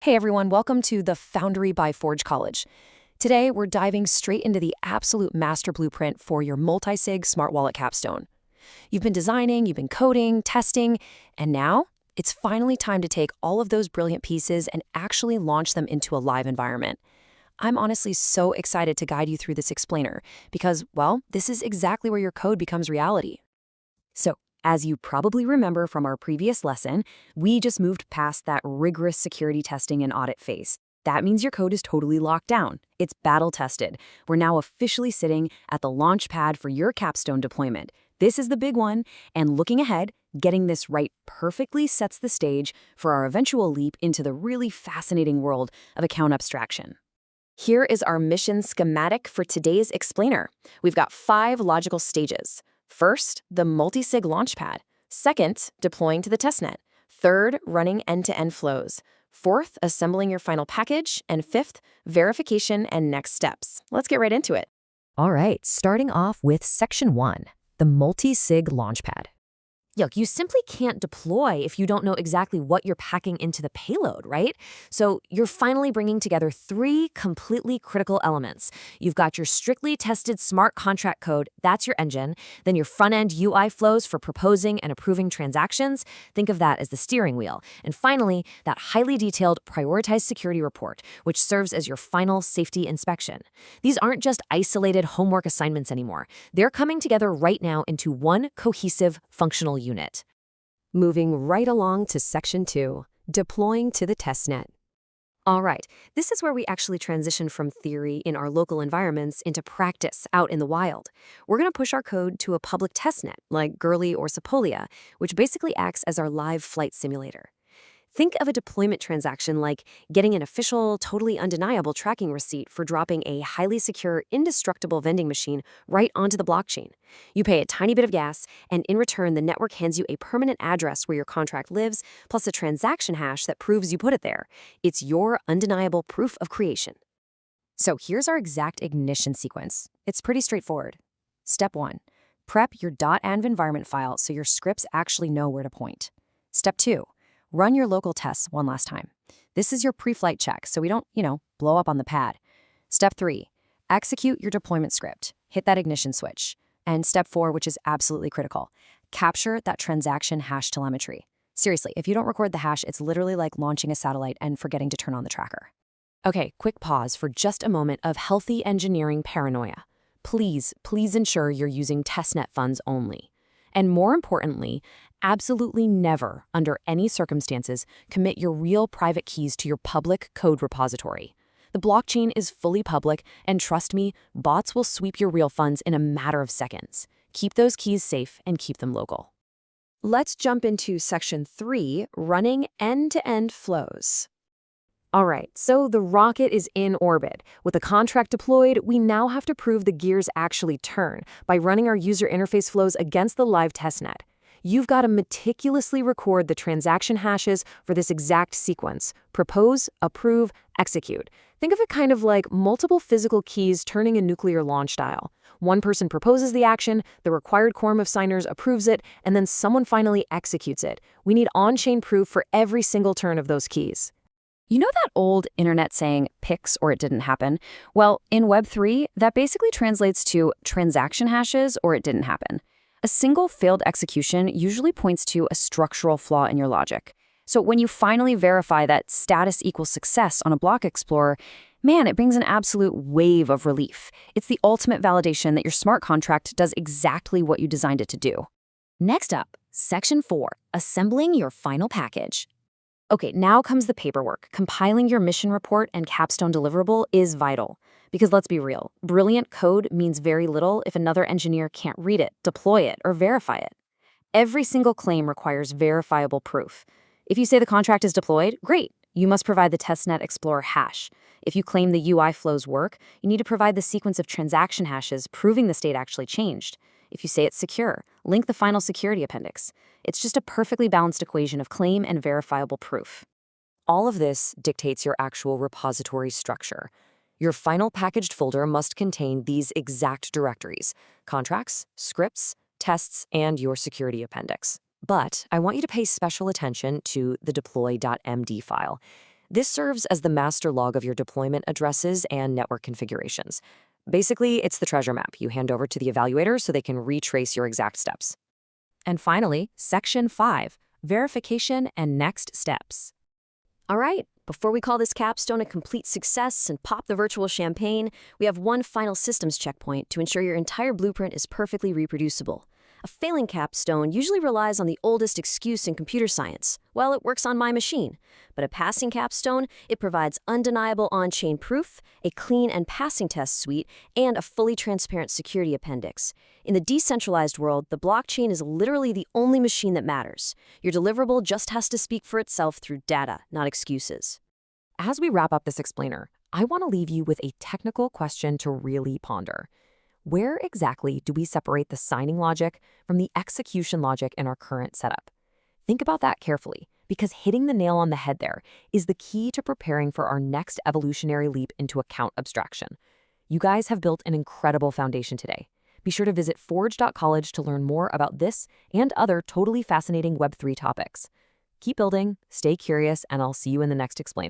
Hey everyone, welcome to the Foundry by Forge College. Today, we're diving straight into the absolute master blueprint for your multisig smart wallet capstone. You've been designing, you've been coding, testing, and now it's finally time to take all of those brilliant pieces and actually launch them into a live environment. I'm honestly so excited to guide you through this explainer because, well, this is exactly where your code becomes reality. So, as you probably remember from our previous lesson, we just moved past that rigorous security testing and audit phase. That means your code is totally locked down. It's battle tested. We're now officially sitting at the launch pad for your capstone deployment. This is the big one, and looking ahead, getting this right perfectly sets the stage for our eventual leap into the really fascinating world of account abstraction. Here is our mission schematic for today's explainer. We've got 5 logical stages. First, the multisig launchpad. Second, deploying to the testnet. Third, running end-to-end flows. Fourth, assembling your final package. And fifth, verification and next steps. Let's get right into it. All right, starting off with section 1, the multisig launchpad. Look, you simply can't deploy if you don't know exactly what you're packing into the payload, right? So you're finally bringing together 3 completely critical elements. You've got your strictly tested smart contract code, that's your engine, then your front-end UI flows for proposing and approving transactions, think of that as the steering wheel, and finally, that highly detailed prioritized security report, which serves as your final safety inspection. These aren't just isolated homework assignments anymore. They're coming together right now into one cohesive functional unit. Moving right along to section 2, deploying to the testnet. All right, this is where we actually transition from theory in our local environments into practice out in the wild. We're going to push our code to a public testnet like Gurley or Sepolia, which basically acts as our live flight simulator. Think of a deployment transaction like getting an official, totally undeniable tracking receipt for dropping a highly secure, indestructible vending machine right onto the blockchain. You pay a tiny bit of gas, and in return, the network hands you a permanent address where your contract lives, plus a transaction hash that proves you put it there. It's your undeniable proof of creation. So here's our exact ignition sequence. It's pretty straightforward. Step 1. Prep your .env environment file so your scripts actually know where to point. Step 2. Run your local tests one last time. This is your pre-flight check, so we don't, blow up on the pad. Step 3, execute your deployment script. Hit that ignition switch. And step 4, which is absolutely critical, capture that transaction hash telemetry. Seriously, if you don't record the hash, it's literally like launching a satellite and forgetting to turn on the tracker. Okay, quick pause for just a moment of healthy engineering paranoia. Please ensure you're using testnet funds only. And more importantly, absolutely never, under any circumstances, commit your real private keys to your public code repository. The blockchain is fully public, and trust me, bots will sweep your real funds in a matter of seconds. Keep those keys safe and keep them local. Let's jump into section 3, running end-to-end flows. All right, so the rocket is in orbit. With the contract deployed, we now have to prove the gears actually turn by running our user interface flows against the live testnet. You've got to meticulously record the transaction hashes for this exact sequence: propose, approve, execute. Think of it kind of like multiple physical keys turning a nuclear launch dial. One person proposes the action, the required quorum of signers approves it, and then someone finally executes it. We need on-chain proof for every single turn of those keys. You know that old internet saying, "Pix or it didn't happen"? Well, in Web3, that basically translates to transaction hashes or it didn't happen. A single failed execution usually points to a structural flaw in your logic. So when you finally verify that status equals success on a block explorer, man, it brings an absolute wave of relief. It's the ultimate validation that your smart contract does exactly what you designed it to do. Next up, section 4, assembling your final package. Okay, now comes the paperwork. Compiling your mission report and capstone deliverable is vital. Because let's be real, brilliant code means very little if another engineer can't read it, deploy it, or verify it. Every single claim requires verifiable proof. If you say the contract is deployed, great. You must provide the testnet explorer hash. If you claim the UI flows work, you need to provide the sequence of transaction hashes proving the state actually changed. If you say it's secure, link the final security appendix. It's just a perfectly balanced equation of claim and verifiable proof. All of this dictates your actual repository structure. Your final packaged folder must contain these exact directories: contracts, scripts, tests, and your security appendix. But I want you to pay special attention to the deploy.md file. This serves as the master log of your deployment addresses and network configurations. Basically, it's the treasure map you hand over to the evaluator so they can retrace your exact steps. And finally, Section 5, verification and next steps. All right, before we call this capstone a complete success and pop the virtual champagne, we have one final systems checkpoint to ensure your entire blueprint is perfectly reproducible. A failing capstone usually relies on the oldest excuse in computer science. Well, it works on my machine. But a passing capstone, it provides undeniable on-chain proof, a clean and passing test suite, and a fully transparent security appendix. In the decentralized world, the blockchain is literally the only machine that matters. Your deliverable just has to speak for itself through data, not excuses. As we wrap up this explainer, I want to leave you with a technical question to really ponder. Where exactly do we separate the signing logic from the execution logic in our current setup? Think about that carefully, because hitting the nail on the head there is the key to preparing for our next evolutionary leap into account abstraction. You guys have built an incredible foundation today. Be sure to visit forge.college to learn more about this and other totally fascinating Web3 topics. Keep building, stay curious, and I'll see you in the next explainer.